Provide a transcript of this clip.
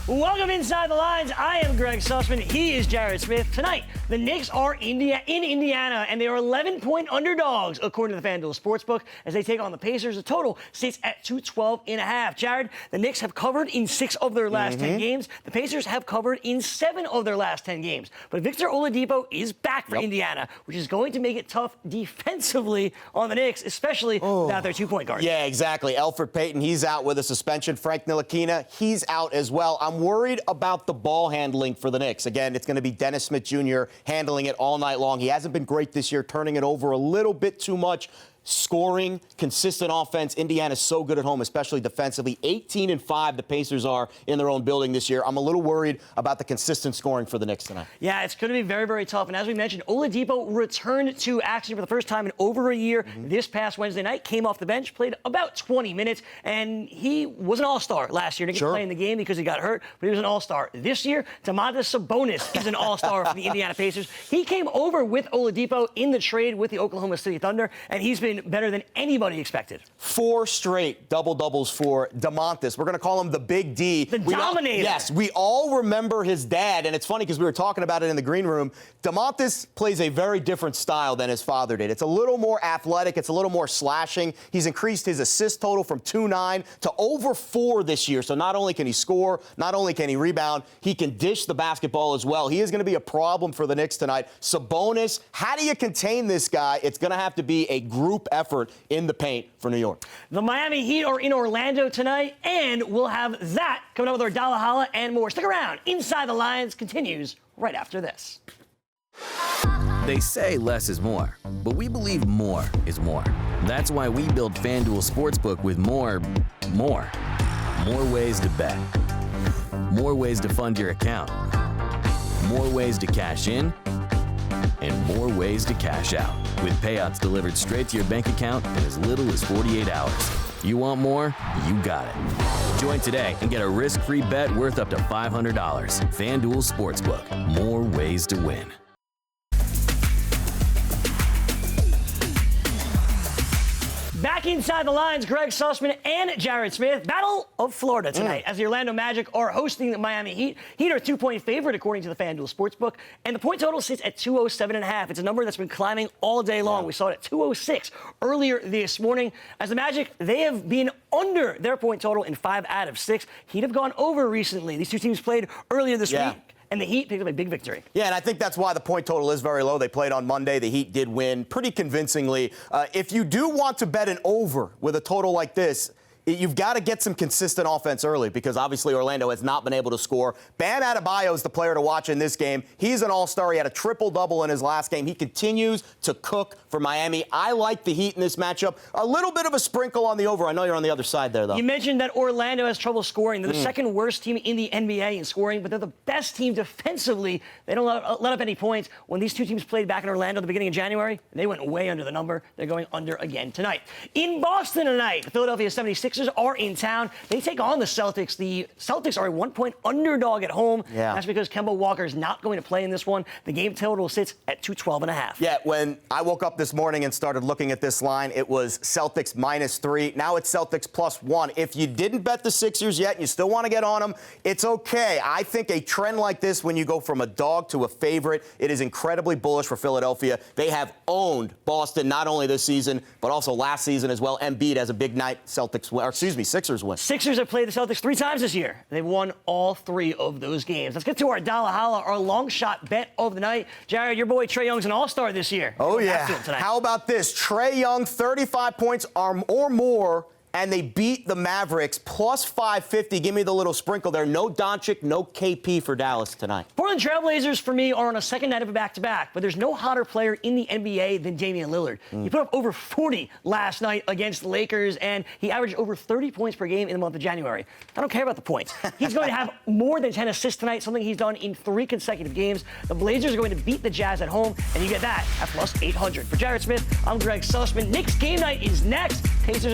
Welcome Inside the Lines. I am Greg Sussman. He is Jared Smith. Tonight, the Knicks are in Indiana, and they are 11-point underdogs, according to the FanDuel Sportsbook, as they take on the Pacers. The total sits at 212.5. Jared, the Knicks have covered in 6 of their last 10 games. The Pacers have covered in 7 of their last 10 games. But Victor Oladipo is back for Indiana, which is going to make it tough defensively on the Knicks, especially without their 2-point guard. Yeah, exactly. Elfrid Payton, he's out with a suspension. Frank Ntilikina, he's out as well. I'm worried about the ball handling for the Knicks. Again, it's going to be Dennis Smith Jr. handling it all night long. He hasn't been great this year, turning it over a little bit too much. Scoring, consistent offense. Indiana's so good at home, especially defensively. 18-5 the Pacers are in their own building this year. I'm a little worried about the consistent scoring for the Knicks tonight. Yeah, it's going to be very, very tough. And as we mentioned, Oladipo returned to action for the first time in over a year this past Wednesday night. Came off the bench, played about 20 minutes, and he was an all-star last year. Didn't get to play in the game because he got hurt, but he was an all-star. This year, Domantas Sabonis is an all-star for the Indiana Pacers. He came over with Oladipo in the trade with the Oklahoma City Thunder, and he's been better than anybody expected. 4 straight double-doubles for Domantas. We're going to call him the Big D. The Dominator. Yes, we all remember his dad, and it's funny because we were talking about it in the green room. Domantas plays a very different style than his father did. It's a little more athletic. It's a little more slashing. He's increased his assist total from 2.9 to over 4 this year. So not only can he score, not only can he rebound, he can dish the basketball as well. He is going to be a problem for the Knicks tonight. Sabonis, how do you contain this guy? It's going to have to be a group effort in the paint for New York. The Miami Heat are in Orlando tonight, and we'll have that coming up with our Dalla Holla and more. Stick around. Inside the Lines continues right after this. They say less is more, but we believe more is more. That's why we built FanDuel Sportsbook with more ways to bet, more ways to fund your account, more ways to cash in, and more ways to cash out, with payouts delivered straight to your bank account in as little as 48 hours. You want more? You got it. Join today and get a risk-free bet worth up to $500. FanDuel Sportsbook. More ways to win. Back inside the lines, Greg Sussman and Jared Smith. Battle of Florida tonight as the Orlando Magic are hosting the Miami Heat. Heat are a 2-point favorite according to the FanDuel Sportsbook, and the point total sits at 207.5. It's a number that's been climbing all day long. We saw it at 206 earlier this morning. As the Magic, they have been under their point total in 5 out of 6. Heat have gone over recently. These two teams played earlier this week, and the Heat picked up a big victory. Yeah, and I think that's why the point total is very low. They played on Monday. The Heat did win pretty convincingly. If you do want to bet an over with a total like this, you've got to get some consistent offense early because obviously Orlando has not been able to score. Bam Adebayo is the player to watch in this game. He's an all-star. He had a triple-double in his last game. He continues to cook for Miami. I like the Heat in this matchup. A little bit of a sprinkle on the over. I know you're on the other side there, though. You mentioned that Orlando has trouble scoring. They're the second worst team in the NBA in scoring, but they're the best team defensively. They don't let up any points. When these two teams played back in Orlando at the beginning of January, they went way under the number. They're going under again tonight. In Boston tonight, the Philadelphia 76ers are in town. They take on the Celtics. The Celtics are a 1-point underdog at home. That's because Kemba Walker is not going to play in this one. The game total sits at 212.5. Yeah, when I woke up this morning and started looking at this line, it was Celtics -3. Now it's Celtics +1. If you didn't bet the Sixers yet and you still want to get on them, it's okay. I think a trend like this, when you go from a dog to a favorite, it is incredibly bullish for Philadelphia. They have owned Boston not only this season, but also last season as well. Embiid has a big night. Sixers win. Sixers have played the Celtics 3 times this year. They've won all 3 of those games. Let's get to our Dalla Holla, our long shot bet of the night. Jared, your boy Trae Young's an all-star this year. Oh, yeah. How about this? Trae Young, 35 points or more, and they beat the Mavericks +550. Give me the little sprinkle there. No Doncic, no KP for Dallas tonight. Portland Trailblazers, for me, are on a second night of a back-to-back, but there's no hotter player in the NBA than Damian Lillard. He put up over 40 last night against the Lakers, and he averaged over 30 points per game in the month of January. I don't care about the points. He's going to have more than 10 assists tonight, something he's done in 3 consecutive games. The Blazers are going to beat the Jazz at home, and you get that at +800. For Jared Smith, I'm Greg Sussman. Knicks game night is next. Pacers